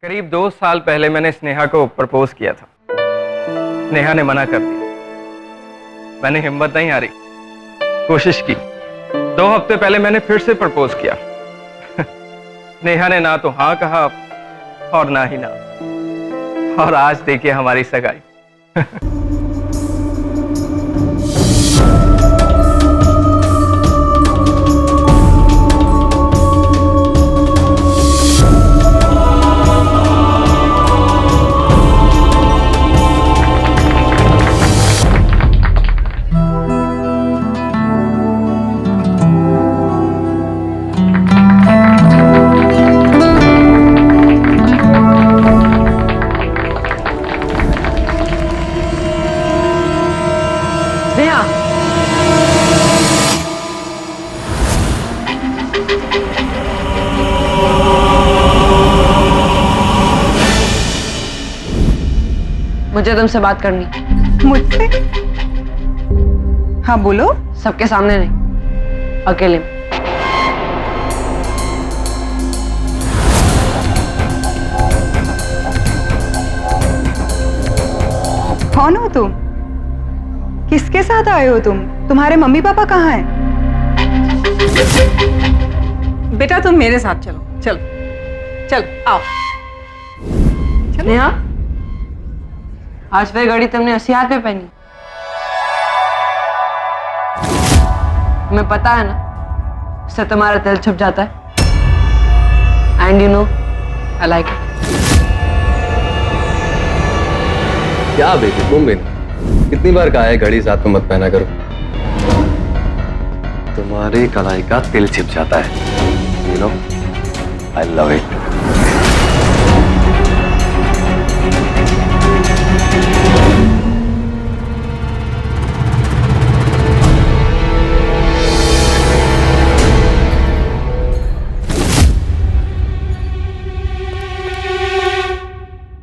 करीब 2 साल पहले मैंने स्नेहा को प्रपोज किया था। स्नेहा ने मना कर दिया। मैंने हिम्मत नहीं हारी, कोशिश की। 2 हफ्ते पहले मैंने फिर से प्रपोज किया। स्नेहा ने ना तो हाँ कहा और ना ही ना। और आज देखिए हमारी सगाई। मुझे तुमसे बात करनी। मुझसे? हाँ बोलो। सबके सामने नहीं, अकेले में। कौन हो तुम? किसके साथ आए हो तुम? तुम्हारे मम्मी पापा कहाँ हैं? बेटा तुम मेरे साथ चलो, चलो चलो आओ। नेहा, आज वह घड़ी तुमने उसी हाथ में पहनी। तुम्हें पता है ना, उससे तुम्हारा दिल छुप जाता है। And you know I like it. क्या बेटी तुम भी कितनी बार कहा है घड़ी साथ में मत पहना करो। तुम्हारी कलाई का तिल छिप जाता है। You know I love it.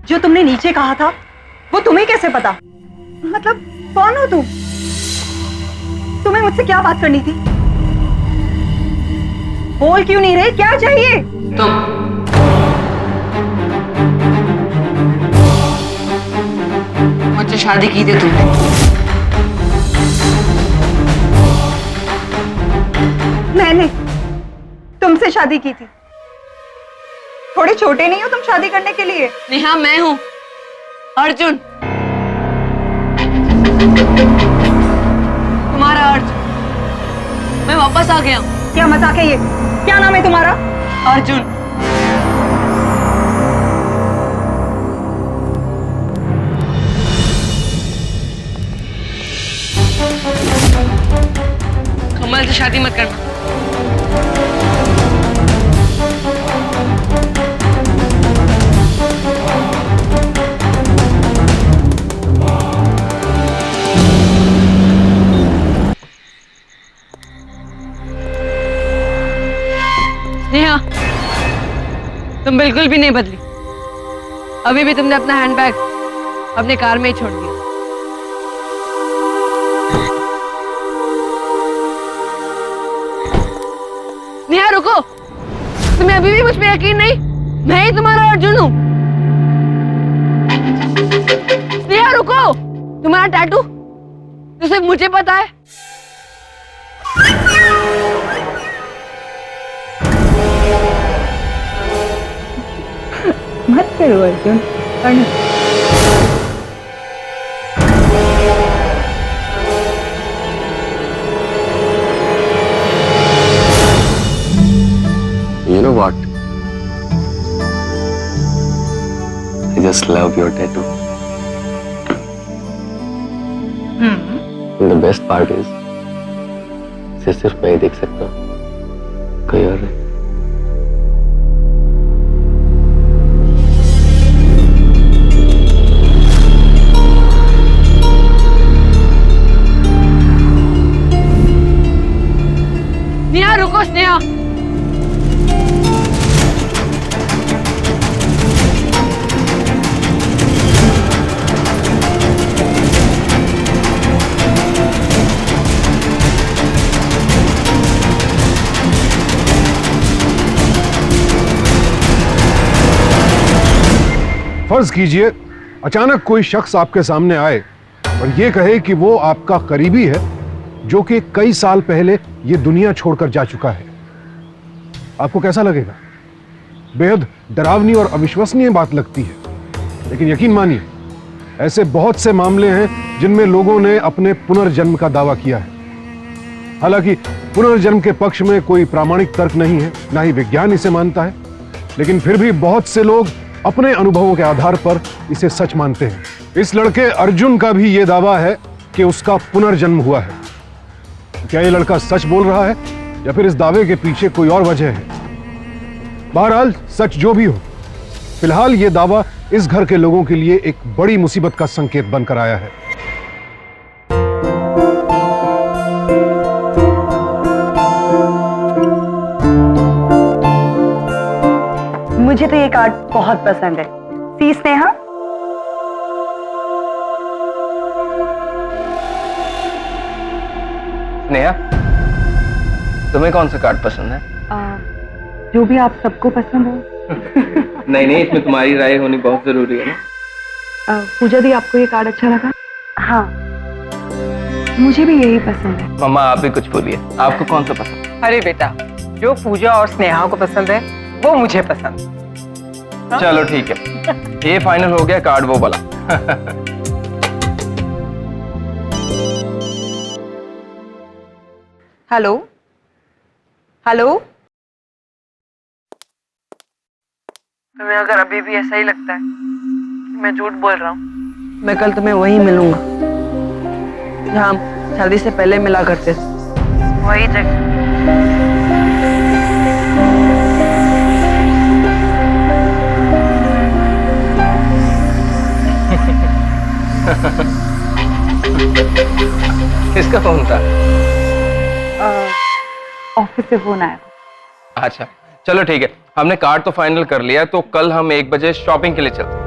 जो तुमने नीचे कहा था वो तुम्हें कैसे पता? मतलब कौन हो तुम? तुम्हें मुझसे क्या बात करनी थी? बोल क्यों नहीं रहे? क्या चाहिए? तुम मुझसे शादी की थी तुमने। मैंने तुमसे शादी की थी। थोड़े छोटे नहीं हो तुम शादी करने के लिए? नेहा, मैं हूं अर्जुन, तुम्हारा अर्जुन। मैं वापस आ गया हूं। क्या मजाक है ये? क्या नाम है तुम्हारा? अर्जुन। कमल से शादी मत करना। नेहा, तुम बिल्कुल भी नहीं बदली। अभी भी तुमने अपना हैंडबैग अपने कार में ही छोड़ दिया। नेहा रुको, तुम्हें अभी भी मुझ पे यकीन नहीं? मैं ही तुम्हारा अर्जुन हूं। नेहा रुको, तुम्हारा टैटू जो सिर्फ मुझे पता है। मत करो Arjun. You know what? I just love your tattoo. And the best part is, इसे सिर्फ मैं ही देख सकता हूँ, कोई और नहीं। नेहा रुको, स्नेहा। फर्ज कीजिए अचानक कोई शख्स आपके सामने आए और ये कहे कि वो आपका करीबी है जो कि कई साल पहले ये दुनिया छोड़कर जा चुका है, आपको कैसा लगेगा? बेहद डरावनी और अविश्वसनीय बात लगती है, लेकिन यकीन मानिए ऐसे बहुत से मामले हैं जिनमें लोगों ने अपने पुनर्जन्म का दावा किया है। हालांकि पुनर्जन्म के पक्ष में कोई प्रामाणिक तर्क नहीं है, ना ही विज्ञान इसे मानता है, लेकिन फिर भी बहुत से लोग अपने अनुभवों के आधार पर इसे सच मानते हैं। इस लड़के अर्जुन का भी यह दावा है कि उसका पुनर्जन्म हुआ है। क्या यह लड़का सच बोल रहा है या फिर इस दावे के पीछे कोई और वजह है? बहरहाल सच जो भी हो, फिलहाल यह दावा इस घर के लोगों के लिए एक बड़ी मुसीबत का संकेत बनकर आया है। मुझे तो ये कार्ड बहुत पसंद है। सी स्नेहा, स्नेहा, तुम्हें कौन सा कार्ड पसंद है? जो भी आप सबको पसंद हो। नहीं नहीं, इसमें तुम्हारी राय होनी बहुत जरूरी है ना। पूजा दी, आपको ये कार्ड अच्छा लगा? हाँ, मुझे भी यही पसंद है। मम्मा आप भी कुछ बोलिए, आपको कौन सा पसंद? अरे बेटा, जो पूजा और स्नेहा को पसंद है वो मुझे पसंद। चलो ठीक है, ये फाइनल हो गया, कार्ड वो वाला। हेलो हेलो, तुम्हें अगर अभी भी ऐसा ही लगता है कि मैं झूठ बोल रहा हूँ, मैं कल तुम्हें वहीं मिलूंगा जहाँ हम शादी से पहले मिला करते थे, वही जगह। किसका फोन था? ऑफिस से फोन आया था। अच्छा चलो ठीक है, हमने कार्ड तो फाइनल कर लिया, तो कल हम 1 बजे शॉपिंग के लिए चलते हैं।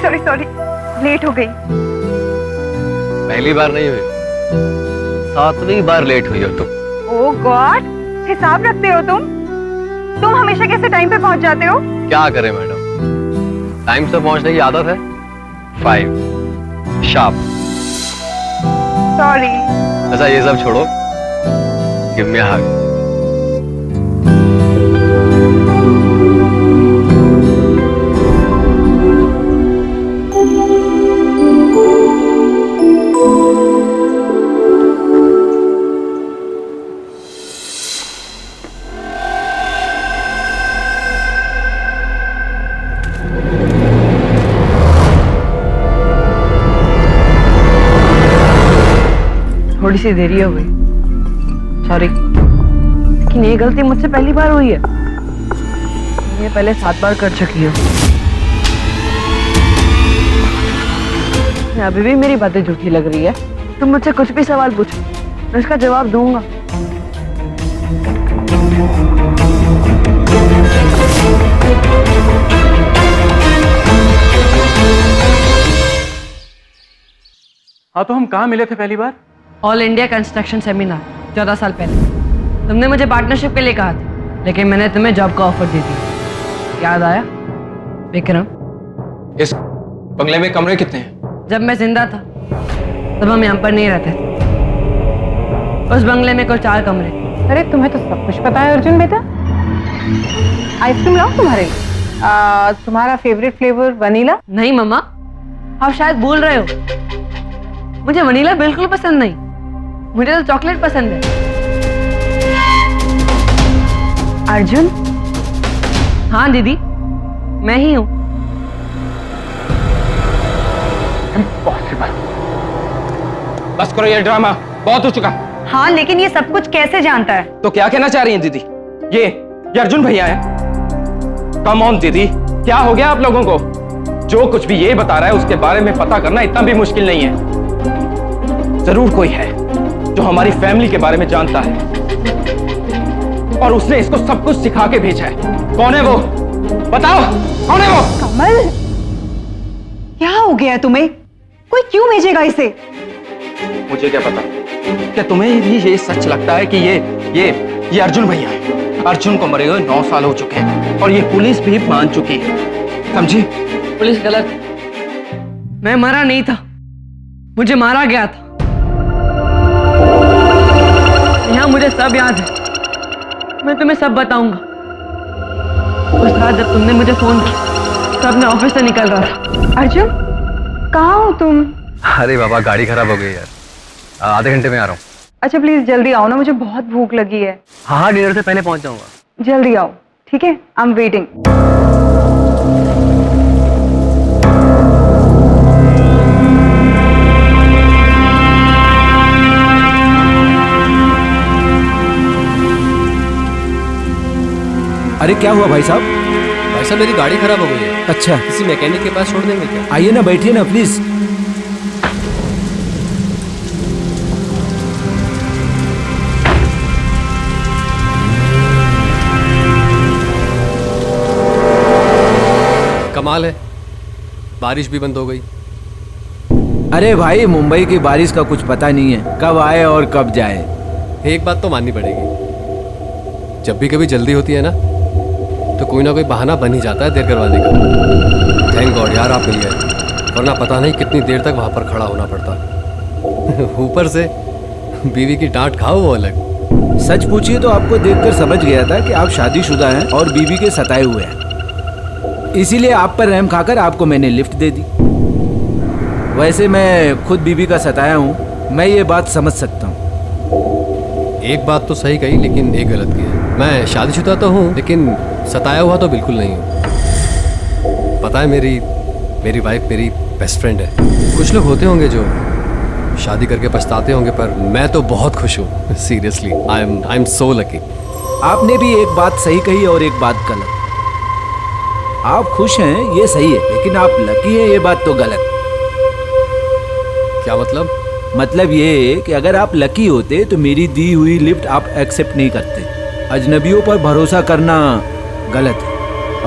सॉरी सॉरी, लेट हो गई। पहली बार नहीं हुई, 7वीं बार लेट हुई हो तुम। ओह गॉड, हिसाब रखते हो तुम हमेशा कैसे टाइम पे पहुंच जाते हो? क्या करें मैडम, टाइम से पहुंचने की आदत है। 5 शार्प। सॉरी। अच्छा ये सब छोड़ो, गिव मी अ हग। थोड़ी सी देरी हो गई, सॉरी, लेकिन ये गलती मुझसे पहली बार हुई है, ये पहले 7 बार कर चुकी हूँ। अभी भी मेरी बातें झूठी लग रही है। तुम मुझसे कुछ भी सवाल पूछो, मैं इसका जवाब दूंगा। हाँ तो हम कहाँ मिले थे पहली बार? ऑल इंडिया कंस्ट्रक्शन सेमिनार 14 साल पहले। तुमने मुझे पार्टनरशिप के लिए कहा था, लेकिन मैंने तुम्हें जॉब का ऑफर दे दिया। याद आया विक्रम? इस बंगले में कमरे कितने हैं? जब मैं जिंदा था तब हम यहाँ पर नहीं रहते थे। उस बंगले में कुल 4 कमरे। अरे तुम्हें तो सब कुछ पता है अर्जुन बेटा। आइसक्रीम लाओ तुम्हारे लिए। तुम्हारा फेवरेट फ्लेवर वनीला? नहीं मम्मा, आप शायद भूल रहे हो, मुझे वनीला बिल्कुल पसंद नहीं, मुझे तो चॉकलेट पसंद है। अर्जुन? हाँ दीदी, मैं ही हूँ। बस करो ये ड्रामा, बहुत हो चुका। हाँ लेकिन ये सब कुछ कैसे जानता है? तो क्या कहना चाह रही हैं दीदी? ये अर्जुन भैया है? कम ऑन दीदी, क्या हो गया आप लोगों को? जो कुछ भी ये बता रहा है उसके बारे में पता करना इतना भी मुश्किल नहीं है। जरूर कोई है जो हमारी फैमिली के बारे में जानता है और उसने इसको सब कुछ सिखा के भेजा है। कौन है वो? बताओ, कौन है वो? कमल, क्या हो गया तुम्हें? कोई क्यों भेजेगा इसे? मुझे क्या पता। क्या तुम्हें भी ये सच लगता है कि ये अर्जुन भैया है? अर्जुन को मरे हुए 9 साल हो चुके हैं और ये पुलिस भी मान चुकी है, समझी? पुलिस गलत। मैं मरा नहीं था, मुझे मारा गया था। यहाँ मुझे सब याद है, मैं तुम्हें सब बताऊंगा। उस रात जब तुमने मुझे फोन किया तब मैं ऑफिस से निकल रहा था। अर्जुन, कहाँ हो तुम? अरे बाबा, गाड़ी खराब हो गई यार, आधे घंटे में आ रहा हूँ। अच्छा प्लीज जल्दी आओ ना, मुझे बहुत भूख लगी है। हाँ, डिनर से पहले पहुंच जाऊंगा। जल्दी आओ, ठीक है? I am waiting. अरे क्या हुआ भाई साहब? भाई साहब, मेरी गाड़ी खराब हो गई है। अच्छा, किसी मैकेनिक के पास छोड़ देंगे क्या? आइए ना, बैठिए ना प्लीज। कमाल है, बारिश भी बंद हो गई। अरे भाई, मुंबई की बारिश का कुछ पता नहीं है, कब आए और कब जाए। एक बात तो माननी पड़ेगी, जब भी कभी जल्दी होती है ना तो कोई ना कोई बहाना बन ही जाता है देर करवाने का। थैंक गॉड यार आप मिल गए, वरना पता नहीं कितनी देर तक वहां पर खड़ा होना पड़ता। ऊपर से बीवी की डांट खाओ वो अलग। सच पूछिए तो आपको देखकर समझ गया था कि आप शादीशुदा हैं और बीवी के सताए हुए हैं, इसीलिए आप पर रहम खाकर आपको मैंने लिफ्ट दे दी। वैसे मैं खुद बीवी का सताया हूँ, मैं ये बात समझ सकता हूँ। एक बात तो सही कही, लेकिन एक गलत की है। मैं शादीशुदा तो हूँ, लेकिन सताया हुआ तो बिल्कुल नहीं हूँ। पता है, मेरी वाइफ मेरी बेस्ट फ्रेंड है। कुछ लोग होते होंगे जो शादी करके पछताते होंगे, पर मैं तो बहुत खुश हूँ। Seriously, I am so lucky. आपने भी एक बात सही कही और एक बात गलत। आप खुश हैं ये सही है, लेकिन आप लकी हैं ये बात तो गलत। क्या मतलब? मतलब ये कि अगर आप लकी होते तो मेरी दी हुई लिफ्ट आप एक्सेप्ट नहीं करते। अजनबियों पर भरोसा करना गलत है,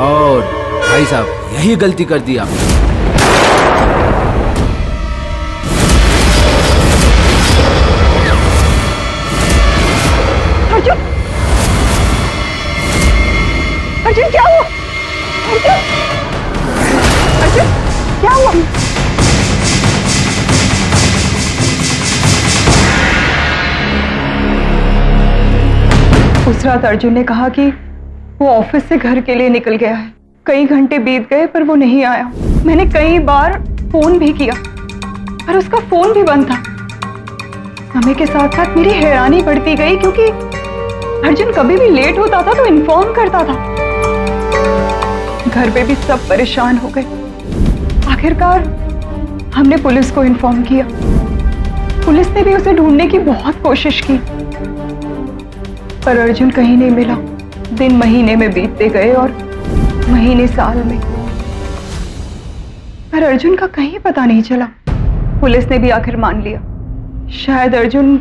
और भाई साहब यही गलती कर दी आपने। अर्जुन, अर्जुन क्या हुआ? अर्जुन, अर्जुन क्या हुआ? उस रात अर्जुन ने कहा कि वो ऑफिस से घर के लिए निकल गया है। कई घंटे बीत गए पर वो नहीं आया। मैंने कई बार फोन भी किया पर उसका फोन भी बंद था। समय के साथ साथ मेरी हैरानी बढ़ती गई, क्योंकि अर्जुन कभी भी लेट होता था तो इन्फॉर्म करता था। घर पे भी सब परेशान हो गए। आखिरकार हमने पुलिस को इन्फॉर्म किया। पुलिस ने भी उसे ढूंढने की बहुत कोशिश की, पर अर्जुन कहीं नहीं मिला। दिन महीने में बीतते गए और महीने साल में, पर अर्जुन का कहीं पता नहीं चला। पुलिस ने भी आखिर मान लिया, शायद अर्जुन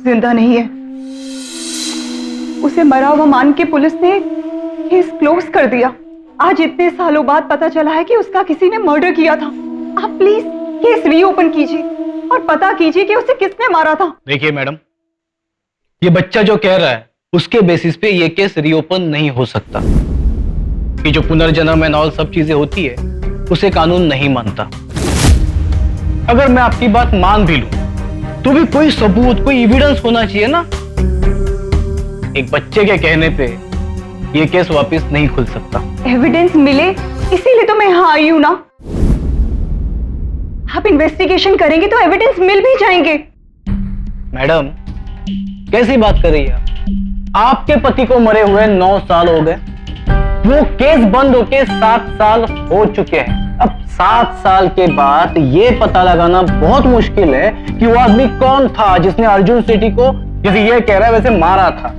जिंदा नहीं है। उसे मरा हुआ मान के पुलिस ने केस क्लोज कर दिया। आज इतने सालों बाद पता चला है कि उसका किसी ने मर्डर किया था। आप प्लीज केस रीओपन कीजिए और पता कीजिए कि उसे किसने मारा था। देखिए मैडम, ये बच्चा जो कह रहा है उसके बेसिस पे ये केस रीओपन नहीं हो सकता। कि जो पुनर्जन्म एंड ऑल सब चीजें होती है उसे कानून नहीं मानता। अगर मैं आपकी बात मान भी लूं तो भी कोई सबूत, कोई एविडेंस होना चाहिए ना। एक बच्चे के कहने पे ये केस वापस नहीं खुल सकता। एविडेंस मिले इसीलिए तो मैं यहाँ आई हूं ना। आप इन्वेस्टिगेशन करेंगे तो एविडेंस मिल भी जाएंगे। मैडम, कैसी बात कर रही है आपके पति को मरे हुए 9 साल हो गए। वो केस बंद होके 7 साल हो चुके हैं। अब 7 साल के बाद ये पता लगाना बहुत मुश्किल है कि वो आदमी कौन था जिसने अर्जुन सेठी को, जैसे ये कह रहा है वैसे, मारा था।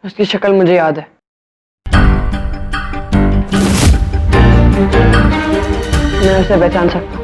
उसकी शक्ल मुझे याद है। मैं उसे पहचान सकता हूँ।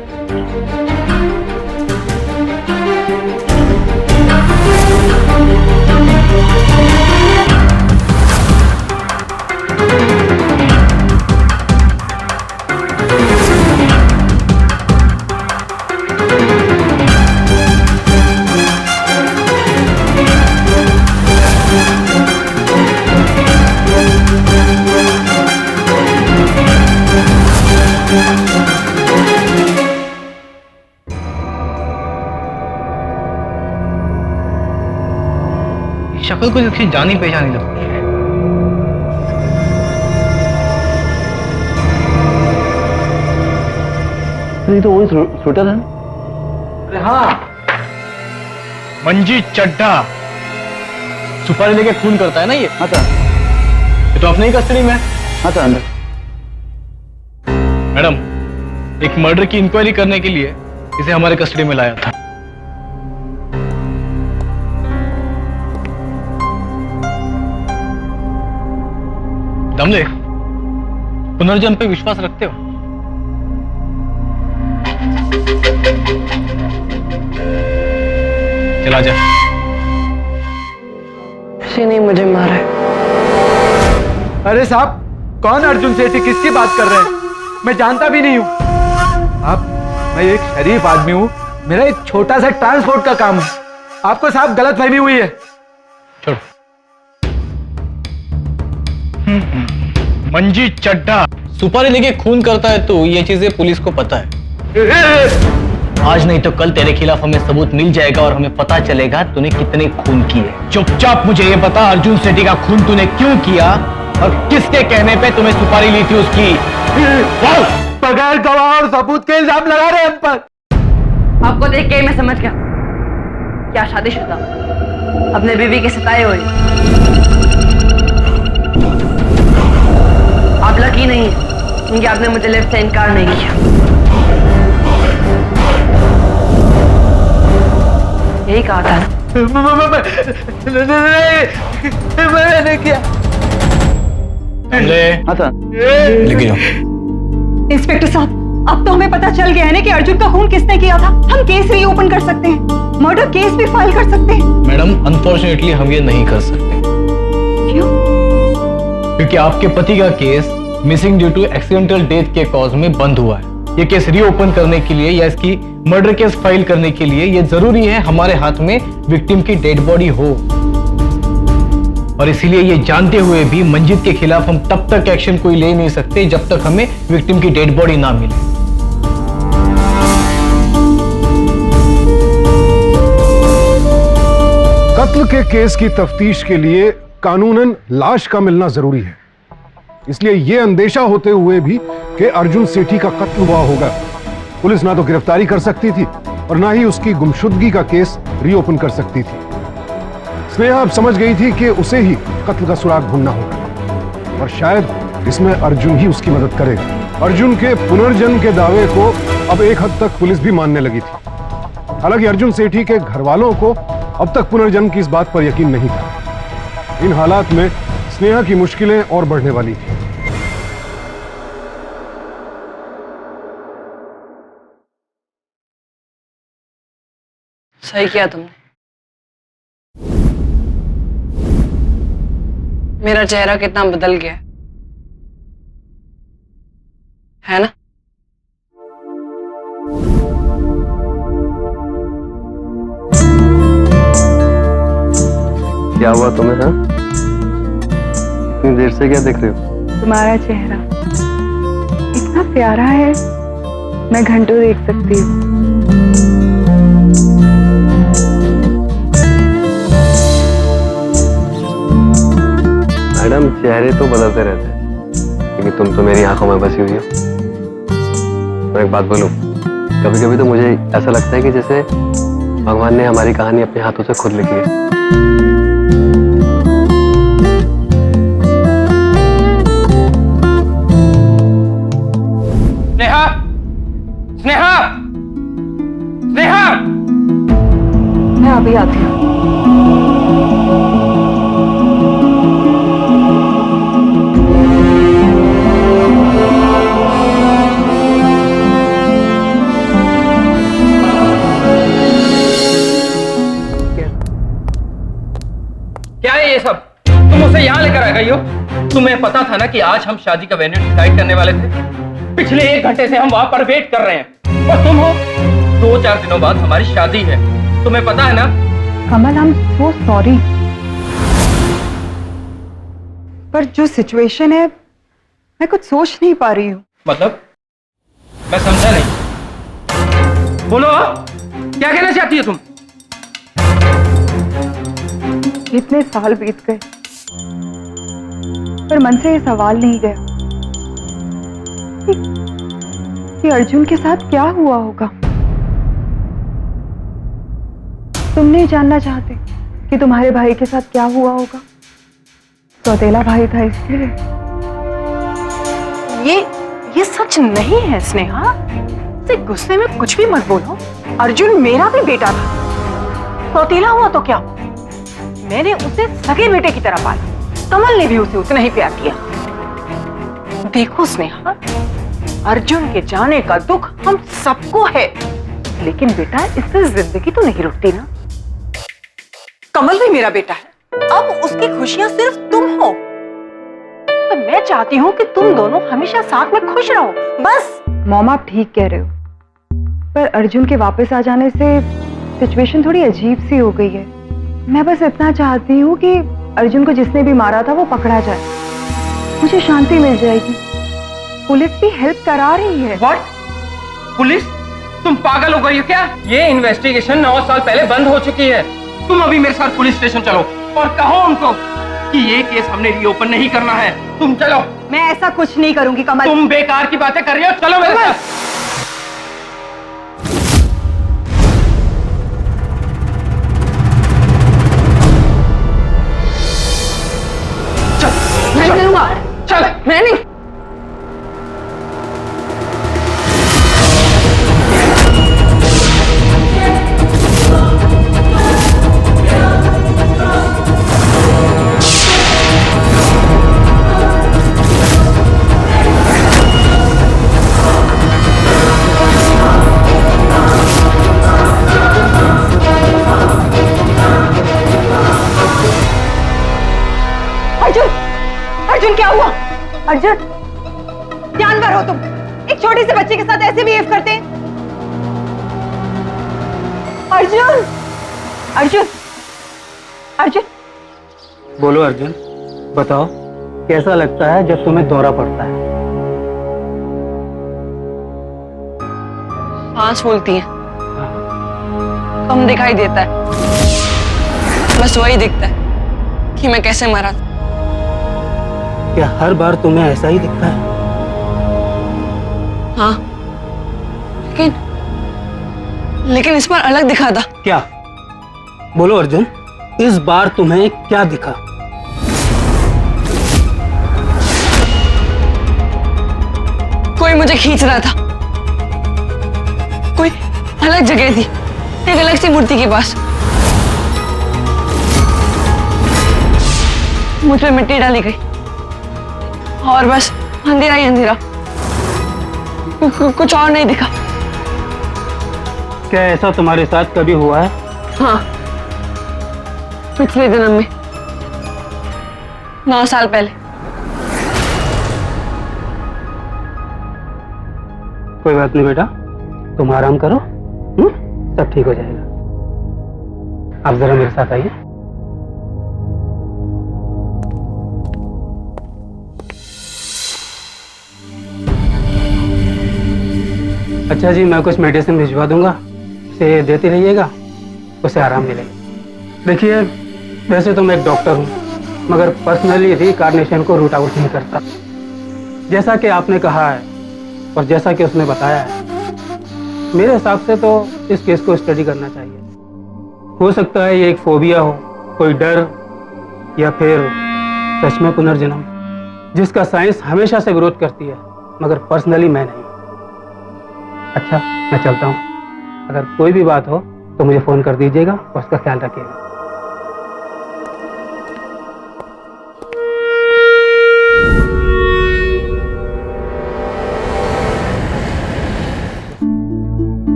शक्ल को किसी जानी पहचानी लगती है। ये तो वही शूटर है। अरे हाँ, मंजीत चड्ढा। सुपारी लेके खून करता है ना ये। हाँ सर। ये तो अपने ही कस्टडी में है। हाँ सर, अंदर। मैडम, एक मर्डर की इंक्वायरी करने के लिए इसे हमारे कस्टडी में लाया था। दमले, पुनर्जन्म पे विश्वास रखते हो? चला जा। किसी ने मुझे मारा है। अरे साहब, कौन अर्जुन सेठी? किसकी बात कर रहे हैं? मैं जानता भी नहीं हूं। मैं एक शरीफ आदमी हूं, मेरा एक छोटा सा ट्रांसपोर्ट का काम है। आपको साहब गलत फहमी हुई है। छोड़ो। मंजीत चड्ढा सुपारी लेके खून करता है तो ये चीजें पुलिस को पता है। आज नहीं तो कल तेरे खिलाफ हमें सबूत मिल जाएगा और हमें पता चलेगा तूने कितने खून किए। चुपचाप मुझे ये बता, अर्जुन सेठी का खून तूने क्यों किया और किसके कहने पे तुम्हें सुपारी ली थी उसकी? बगैर गवाह और सबूत के इल्जाम लगा रहे हैं हम पर। आपको देख के ही मैं समझ गया, क्या शादीशुदा, अपने बीवी के सताए हुए। आप लकी नहीं है क्योंकि आपने मुझे लिफ्ट से इनकार नहीं किया। यही कहा था ना। मैंने किया। हाँ सर। लिख जाओ। इंस्पेक्टर साहब, अब तो हमें पता चल गया है ना कि अर्जुन का खून किसने किया था। हम केस रीओपन कर सकते हैं, मर्डर केस भी फाइल कर सकते हैं। मैडम, अनफॉर्चुनेटली हम ये नहीं कर सकते। क्यों? क्योंकि आपके पति का case missing due to accidental death के कॉज में बंद हुआ है। ये केस रीओपन करने के लिए या इसकी मर्डर केस फाइल करने के लिए ये जरूरी है हमारे हाथ में विक्टिम की डेड बॉडी हो। और इसीलिए ये जानते हुए भी मंजीत के खिलाफ हम तब तक एक्शन कोई ले नहीं सकते जब तक हमें विक्टिम की डेड बॉडी ना मिले। कत्ल के केस की तफ्तीश के लिए कानूनन लाश का मिलना जरूरी है। इसलिए यह अंदेशा होते हुए भी कि अर्जुन सेठी का कत्ल हुआ होगा, पुलिस ना तो गिरफ्तारी कर सकती थी और ना ही उसकी गुमशुदगी का केस रीओपन कर सकती थी। स्नेहा अब समझ गई थी कि उसे ही कत्ल का सुराग ढूंढना होगा और शायद इसमें अर्जुन ही उसकी मदद करेगा। अर्जुन के पुनर्जन्म के दावे को अब एक हद तक पुलिस भी मानने लगी थी। हालांकि अर्जुन सेठी के घर वालों को अब तक पुनर्जन्म की इस बात पर यकीन नहीं था। इन हालात में स्नेहा की मुश्किलें और बढ़ने वाली थी। सही किया तुमने। मेरा चेहरा कितना बदल गया है ना? क्या हुआ तुम्हें? हाँ, इतनी देर से क्या देख रहे हो? तुम्हारा चेहरा इतना प्यारा है, मैं घंटों देख सकती हूँ। मैडम, चेहरे तो बदलते रहते हैं, क्योंकि तुम तो मेरी आंखों में बसी हुई हो। और एक बात बोलूं, कभी कभी तो मुझे ऐसा लगता है कि जैसे भगवान ने हमारी कहानी अपने हाथों से खुद लिखी है। स्नेहा, स्नेहा, स्नेहा, मैं अभी आती हूँ। तुम्हें पता था ना कि आज हम शादी का वेन्यू डिसाइड करने वाले थे। पिछले 1 घंटे से हम वहां पर वेट कर रहे हैं और तुम हो 2-4 दिनों बाद हमारी शादी है, तुम्हें पता है ना। कमल, आई एम सो सॉरी, पर जो सिचुएशन है मैं कुछ सोच नहीं पा रही हूँ। मतलब मैं समझा नहीं, बोलो क्या कहना चाहती है तुम। इतने साल बीत गए पर मन से ये सवाल नहीं गया कि अर्जुन के साथ क्या हुआ होगा। तुम नहीं जानना चाहते कि तुम्हारे भाई के साथ क्या हुआ होगा? सौतेला भाई था इसलिए। ये सच नहीं है स्नेहा, से गुस्से में कुछ भी मत बोलो। अर्जुन मेरा भी बेटा था, सौतेला हुआ तो क्या, मैंने उसे सगे बेटे की तरह पाला। कमल ने भी उसे उतना ही प्यार किया। देखो स्नेहा, अर्जुन के जाने का दुख हम सबको है, लेकिन बेटा इससे जिंदगी तो नहीं रुकती ना। कमल भी मेरा बेटा है, अब उसकी खुशियां सिर्फ तुम हो, तो मैं चाहती हूँ कि तुम दोनों हमेशा साथ में खुश रहो, बस। मॉम, आप ठीक कह रहे हो, पर अर्जुन के वापस आ जाने से सिचुएशन थोड़ी अजीब सी हो गई है। मैं बस इतना चाहती हूँ कि अर्जुन को जिसने भी मारा था वो पकड़ा जाए, मुझे शांति मिल जाएगी। पुलिस भी हेल्प करा रही है। व्हाट? पुलिस? तुम पागल हो गई हो क्या? ये इन्वेस्टिगेशन 9 साल पहले बंद हो चुकी है। तुम अभी मेरे साथ पुलिस स्टेशन चलो और कहो उनको कि ये केस हमने रीओपन नहीं करना है। तुम चलो। मैं ऐसा कुछ नहीं करूंगी कमल। तुम बेकार की बातें कर रही हो, चलो मेरे साथ। मैं नहीं लूंगा। चल। मैं नहीं। अर्जुन, क्या हुआ? अर्जुन, जानवर हो तुम, एक छोटे से बच्चे के साथ ऐसे बिहेव करते हैं? अर्जुन, अर्जुन, अर्जुन। बोलो अर्जुन, बताओ कैसा लगता है जब तुम्हें दौरा पड़ता है? सांस फूलती है, कम दिखाई देता है, बस वही दिखता है कि मैं कैसे मरा था। क्या हर बार तुम्हें ऐसा ही दिखता है? हाँ, लेकिन इस बार अलग दिखा था। क्या? बोलो अर्जुन, इस बार तुम्हें क्या दिखा? कोई मुझे खींच रहा था, कोई अलग जगह थी, एक अलग सी मूर्ति के पास। मुझ पे मिट्टी डाली गई और बस अंधेरा ही अंधेरा, कुछ और नहीं दिखा। क्या ऐसा तुम्हारे साथ कभी हुआ है? हाँ, पिछले जन्म में, 9 साल पहले। कोई बात नहीं बेटा, तुम आराम करो, सब ठीक हो जाएगा। आप जरा मेरे साथ आइए। अच्छा जी, मैं कुछ मेडिसिन भिजवा दूंगा, इसे देते रहिएगा, उसे आराम मिलेगा। देखिए, वैसे तो मैं एक डॉक्टर हूँ, मगर पर्सनली रीकार्नेशन को रूट आउट नहीं करता। जैसा कि आपने कहा है और जैसा कि उसने बताया है, मेरे हिसाब से तो इस केस को स्टडी करना चाहिए। हो सकता है ये एक फोबिया हो, कोई डर, या फिर सच में पुनर्जन्म, जिसका साइंस हमेशा से विरोध करती है, मगर पर्सनली मैं नहीं। अच्छा, मैं चलता हूँ। अगर कोई भी बात हो तो मुझे फोन कर दीजिएगा और उसका ख्याल रखिएगा।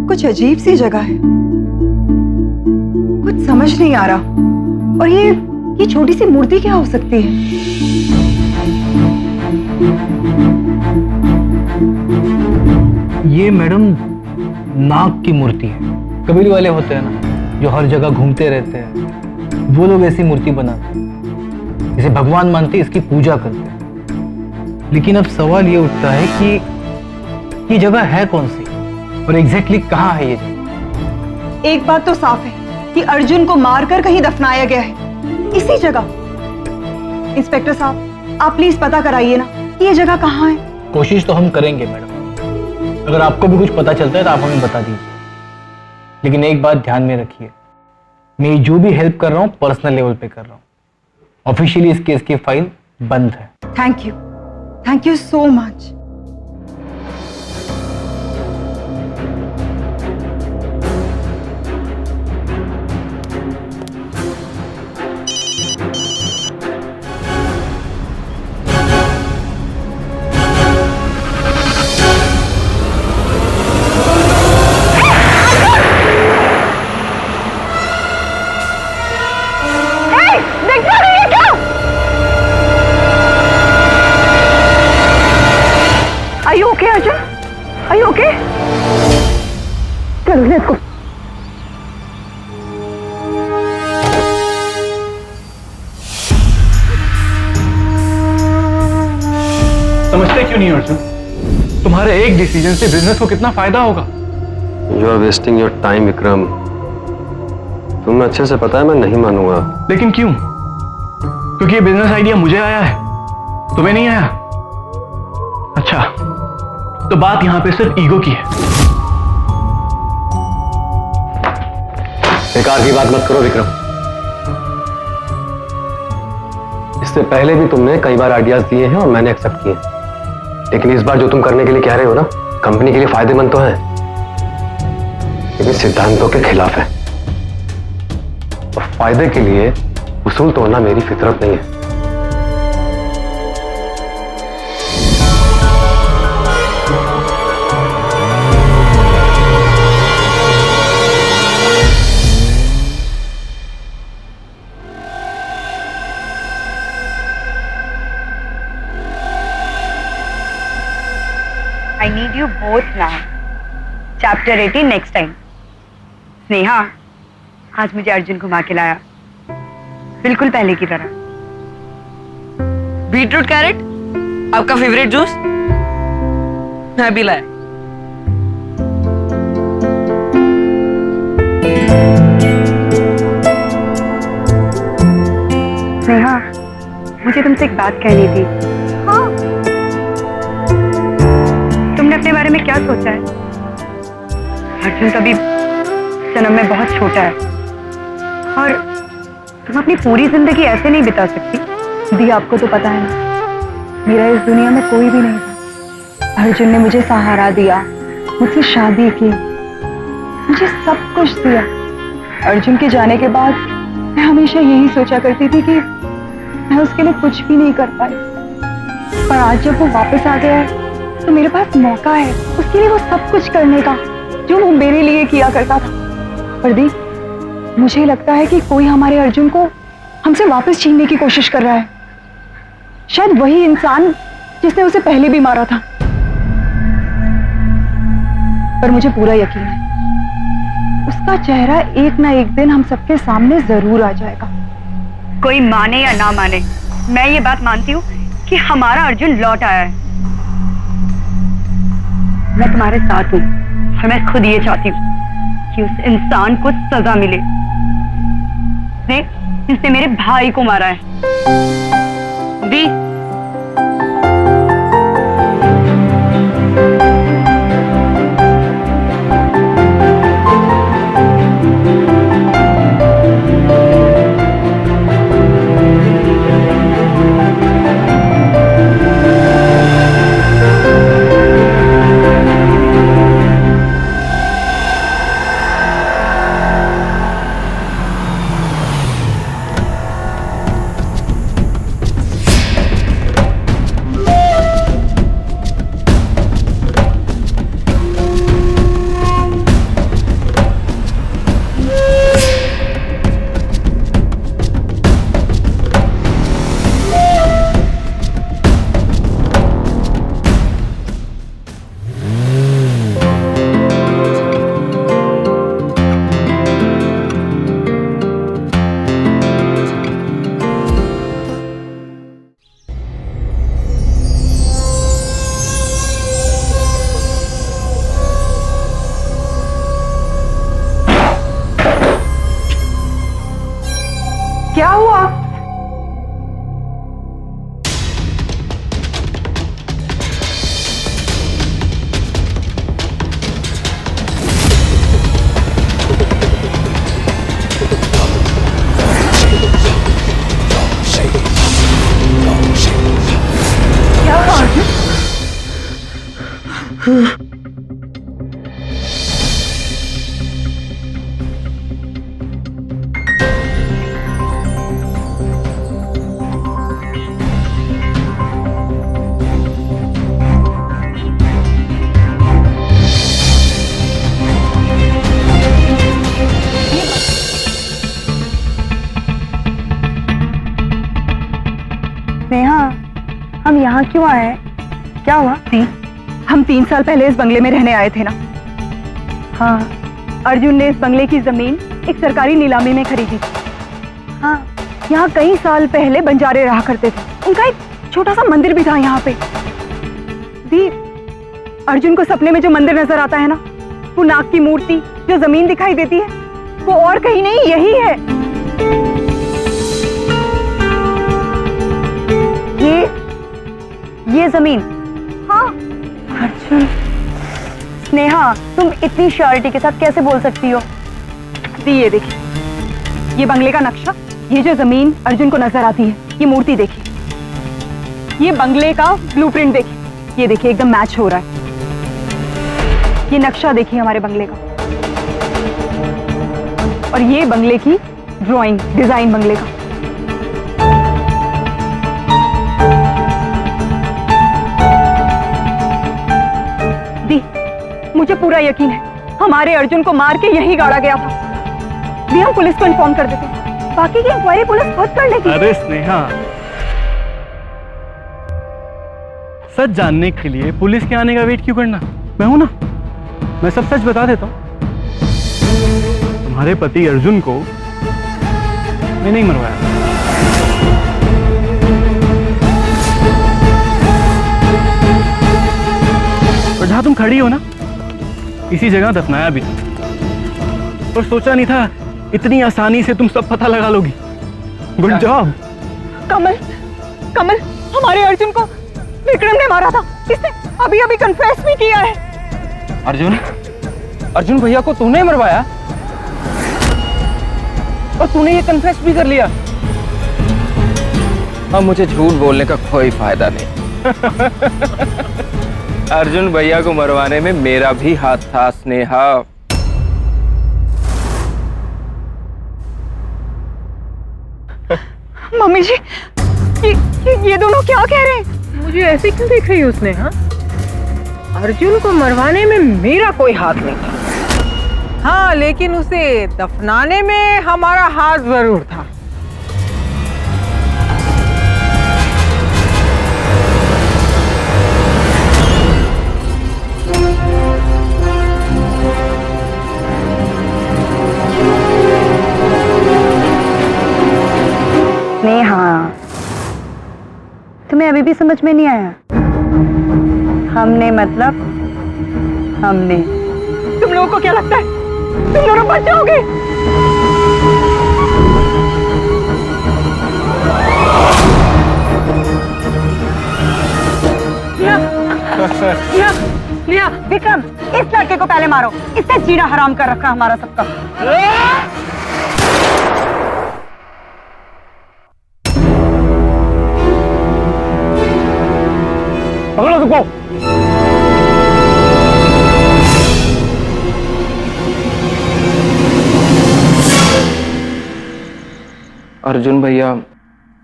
कुछ अजीब सी जगह है, कुछ समझ नहीं आ रहा। और ये छोटी सी मूर्ति क्या हो सकती है? ये मैडम नाग की मूर्ति है। कबीले वाले होते हैं ना, जो हर जगह घूमते रहते हैं, वो लोग ऐसी मूर्ति बनाते हैं, इसे भगवान मानते, इसकी पूजा करते हैं। लेकिन अब सवाल ये उठता है कि ये जगह है कौन सी और एग्जैक्टली कहाँ है ये जगह? एक बात तो साफ है कि अर्जुन को मारकर कहीं दफनाया गया है, इसी जगह। इंस्पेक्टर साहब, आप प्लीज पता कराइए ना कि ये जगह कहाँ है। कोशिश तो हम करेंगे मैडम, अगर आपको भी कुछ पता चलता है तो आप हमें बता दीजिए। लेकिन एक बात ध्यान में रखिए, मैं जो भी हेल्प कर रहा हूँ पर्सनल लेवल पे कर रहा हूँ। ऑफिशियली इस केस की फाइल बंद है। Thank you so much. Are you okay, Arjun? Are you okay? चलो let's go. समझते क्यों नहीं अर्जुन? तुम्हारे एक डिसीजन से बिजनेस को कितना फायदा होगा। You are wasting your time Vikram. तुम्हें अच्छे से पता है मैं नहीं मानूंगा। लेकिन क्यों? क्योंकि ये बिजनेस आइडिया मुझे आया है, तुम्हें नहीं आया। अच्छा, तो बात यहां पे सिर्फ ईगो की है। बेकार की बात मत करो विक्रम। इससे पहले भी तुमने कई बार आइडियाज दिए हैं और मैंने एक्सेप्ट किए, लेकिन इस बार जो तुम करने के लिए कह रहे हो ना, कंपनी के लिए फायदेमंद तो है, लेकिन सिद्धांतों के खिलाफ है। और फायदे के लिए उसूल तोड़ना मेरी फितरत नहीं है। I need you both now. Chapter 18 next time. Sneha, आज मुझे अर्जुन घुमा के लाया, बिल्कुल पहले की तरह। बीटरूट कैरेट, आपका फेवरेट जूस? मैं भी लाया। स्नेहा, मुझे तुमसे एक बात कहनी थी। हाँ। तुमने अपने बारे में क्या सोचा है? अर्जुन तो अभी जन्म में बहुत छोटा है और तुम अपनी पूरी जिंदगी ऐसे नहीं बिता सकती। दी, आपको तो पता है ना, मेरा इस दुनिया में कोई भी नहीं था। अर्जुन ने मुझे सहारा दिया, मुझसे शादी की, मुझे सब कुछ दिया। अर्जुन के जाने के बाद मैं हमेशा यही सोचा करती थी कि मैं उसके लिए कुछ भी नहीं कर पाई, पर आज जब वो वापस आ गया है तो मेरे पास मौका है उसके लिए वो सब कुछ करने का जो वो मेरे लिए किया करता था। पर दी, मुझे लगता है कि कोई हमारे अर्जुन को हमसे वापस छीनने की कोशिश कर रहा है। शायद वही इंसान जिसने उसे पहले भी मारा था। पर मुझे पूरा यकीन है उसका चेहरा एक ना एक दिन हम सबके सामने जरूर आ जाएगा। कोई माने या ना माने, मैं ये बात मानती हूँ कि हमारा अर्जुन लौट आया है। मैं तुम्हारे साथ हूँ और मैं खुद ये चाहती हूँ कि उस इंसान को सजा मिले जिसने मेरे भाई को मारा है। दी, नेहा, हम यहाँ क्यों आए हैं? क्या हुआ? हम 3 साल पहले इस बंगले में रहने आए थे ना। हाँ। अर्जुन ने इस बंगले की जमीन एक सरकारी नीलामी में खरीदी थी। हाँ। यहाँ कई साल पहले बंजारे रहा करते थे। उनका एक छोटा सा मंदिर भी था यहाँ पे। दी, अर्जुन को सपने में जो मंदिर नजर आता है ना, वो नाग की मूर्ति जो जमीन दिखाई देती है, वो और कहीं नहीं, यही है। ये जमीन? हाँ। अर्जुन, स्नेहा, तुम इतनी श्योरिटी के साथ कैसे बोल सकती हो? दी, ये देखिए, ये बंगले का नक्शा, ये जो जमीन अर्जुन को नजर आती है, ये मूर्ति देखिए, ये बंगले का ब्लूप्रिंट देखिए, ये देखिए एकदम मैच हो रहा है। ये नक्शा देखिए हमारे बंगले का, और ये बंगले की ड्राइंग, डिजाइन बंगले का। दी, मुझे पूरा यकीन है हमारे अर्जुन को मार के यही गाड़ा गया था। दी, हम पुलिस को इन्फॉर्म कर देते हैं, बाकी की इंक्वायरी पुलिस खुद कर लेगी। अरे स्नेहा, सच जानने के लिए पुलिस के आने का वेट क्यों करना? मैं हूं ना, मैं सब सच बता देता हूं। तुम्हारे पति अर्जुन को मैं नहीं मरवाया। और जहां तुम खड़ी हो ना, इसी जगह दफनाया भी था। और सोचा नहीं था इतनी आसानी से तुम सब पता लगा लोगी। Good job. कमल, कमल, हमारे अर्जुन को विक्रम ने मारा था। इसने अभी अभी कन्फेस भी किया है। अर्जुन, अर्जुन भैया को तूने मरवाया और तूने ये कन्फेस भी कर लिया। अब मुझे झूठ बोलने का कोई फायदा नहीं। अर्जुन भैया को मरवाने में मेरा भी हाथ था स्नेहा। मम्मी जी, ये दोनों क्या कह रहे हैं? मुझे ऐसे क्यों देख रही है उसने? हाँ, अर्जुन को मरवाने में मेरा कोई हाथ नहीं था। हाँ, लेकिन उसे दफनाने में हमारा हाथ जरूर था। नेहा, तुम्हें अभी भी समझ में नहीं आया? हमने मतलब हमने। तुम लोगों को क्या लगता है तुम दोनों बच जाओगे? लिया, विक्रम, इस लड़के को पहले मारो। इसने जीना हराम कर रखा हमारा सबका। पकड़ो सबको। अर्जुन भैया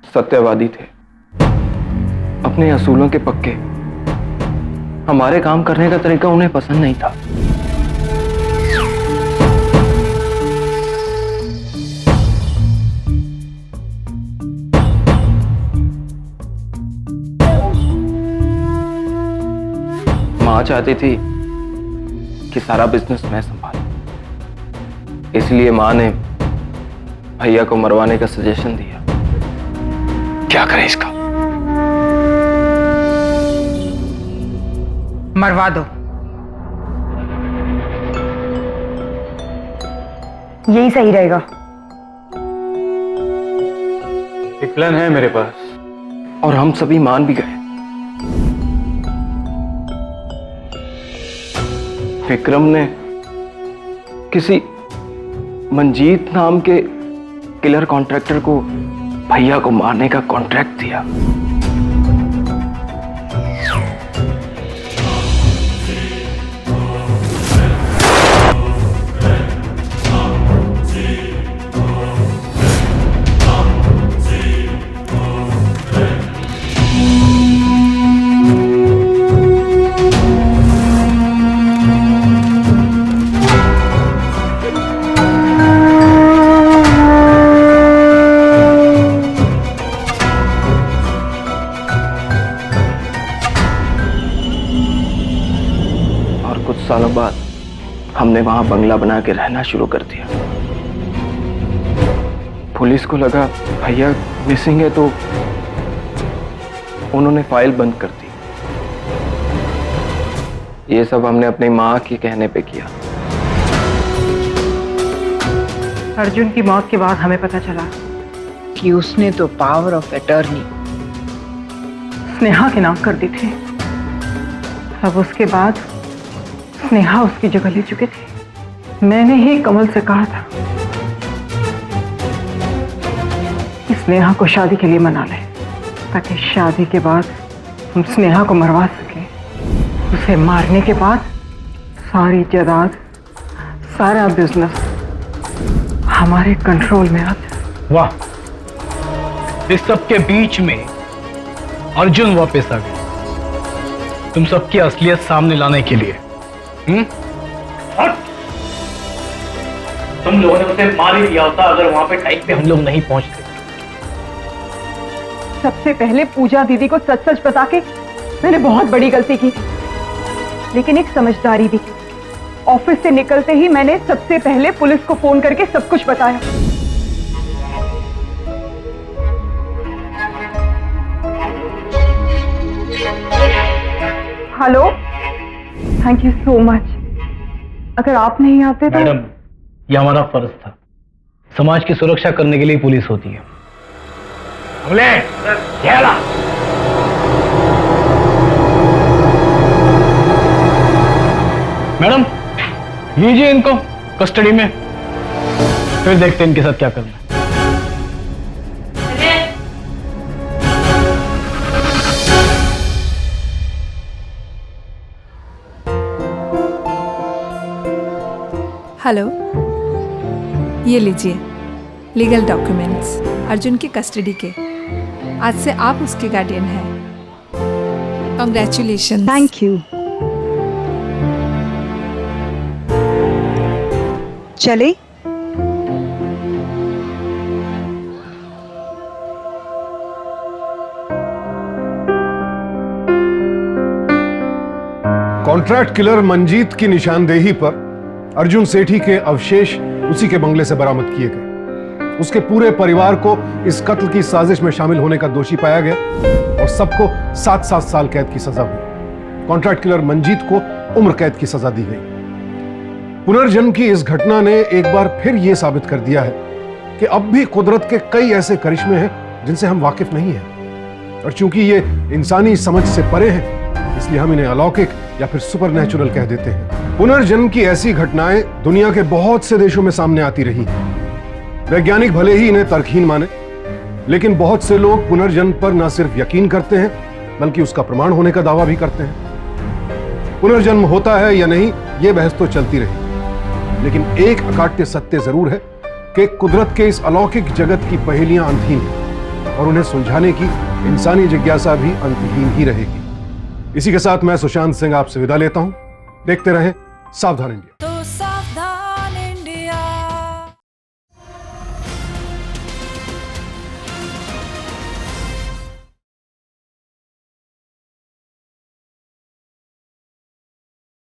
सत्यवादी थे, अपने असूलों के पक्के। हमारे काम करने का तरीका उन्हें पसंद नहीं था। माँ चाहती थी कि सारा बिजनेस मैं संभालूं, इसलिए माँ ने भैया को मरवाने का सजेशन दिया। क्या करें इसका? मरवा दो। यही सही रहेगा। एक प्लान है मेरे पास, और हम सभी मान भी गए। विक्रम ने किसी मंजीत नाम के किलर कॉन्ट्रैक्टर को भैया को मारने का कॉन्ट्रैक्ट दिया। और कुछ सालों बाद हमने वहां बंगला बना के रहना शुरू कर दिया। पुलिस को लगा भैया मिसिंग है, तो उन्होंने फाइल बंद कर दी। ये सब हमने अपनी माँ के कहने पे किया। अर्जुन की मौत के बाद हमें पता चला कि उसने तो पावर ऑफ अटॉर्नी स्नेहा के नाम कर दी थी। अब उसके बाद स्नेहा उसकी जगह ले चुके थे। मैंने ही कमल से कहा था कि स्नेहा को शादी के लिए मना ले, ताकि शादी के बाद हम स्नेहा को मरवा सके। उसे मारने के बाद सारी जायदाद, सारा बिजनेस हमारे कंट्रोल में आ जाए। वाह, इस सब के बीच में अर्जुन वापस आ गया तुम सबकी असलियत सामने लाने के लिए। और तुम लोगों ने उसे मार ही दिया होता अगर वहां पे टाइम पे हम लोग नहीं पहुंचते। सबसे पहले पूजा दीदी को सच सच बता के मैंने बहुत बड़ी गलती की थी, लेकिन एक समझदारी भी की। ऑफिस से निकलते ही मैंने सबसे पहले पुलिस को फोन करके सब कुछ बताया। Hello, thank you so much. अगर आप नहीं आते तो मैडम, ये हमारा फर्ज था। समाज की सुरक्षा करने के लिए पुलिस होती है। मैडम, लीजिए इनको कस्टडी में, फिर देखते हैं इनके साथ क्या करना है। हेलो, ये लीजिए लीगल डॉक्यूमेंट्स अर्जुन की कस्टडी के। आज से आप उसके गार्डियन हैं। कांग्रेचुलेशन। Thank you. चले? कॉन्ट्रैक्ट किलर मंजीत की निशानदेही पर अर्जुन सेठी के अवशेष उसी के बंगले से बरामद किए गए। उसके पूरे परिवार को इस कत्ल की साजिश में शामिल होने का दोषी पाया गया और सबको 7-7 साल कैद की सजा हुई। कॉन्ट्रैक्ट किलर मंजीत को उम्र कैद की सजा दी गई। पुनर्जन्म की इस घटना ने एक बार फिर यह साबित कर दिया है कि अब भी कुदरत के कई ऐसे करिश्मे हैं जिनसे हम वाकिफ नहीं हैं, और चूंकि ये इंसानी समझ से परे हैं इसलिए हम इन्हें अलौकिक या फिर सुपरनैचुरल कह देते हैं। पुनर्जन्म की ऐसी घटनाएं दुनिया के बहुत से देशों में सामने आती रही हैं। वैज्ञानिक भले ही इन्हें तर्कहीन माने, लेकिन बहुत से लोग पुनर्जन्म पर न सिर्फ यकीन करते हैं बल्कि उसका प्रमाण होने का दावा भी करते हैं। पुनर्जन्म होता है या नहीं, यह बहस तो चलती रही, लेकिन एक अकाट्य सत्य जरूर है कि कुदरत के इस अलौकिक जगत की पहेलियां अंतहीन हैं और उन्हें सुलझाने की इंसानी जिज्ञासा भी अंतहीन ही रहेगी। इसी के साथ मैं सुशांत सिंह आपसे विदा लेता हूं। देखते रहें सावधान इंडिया।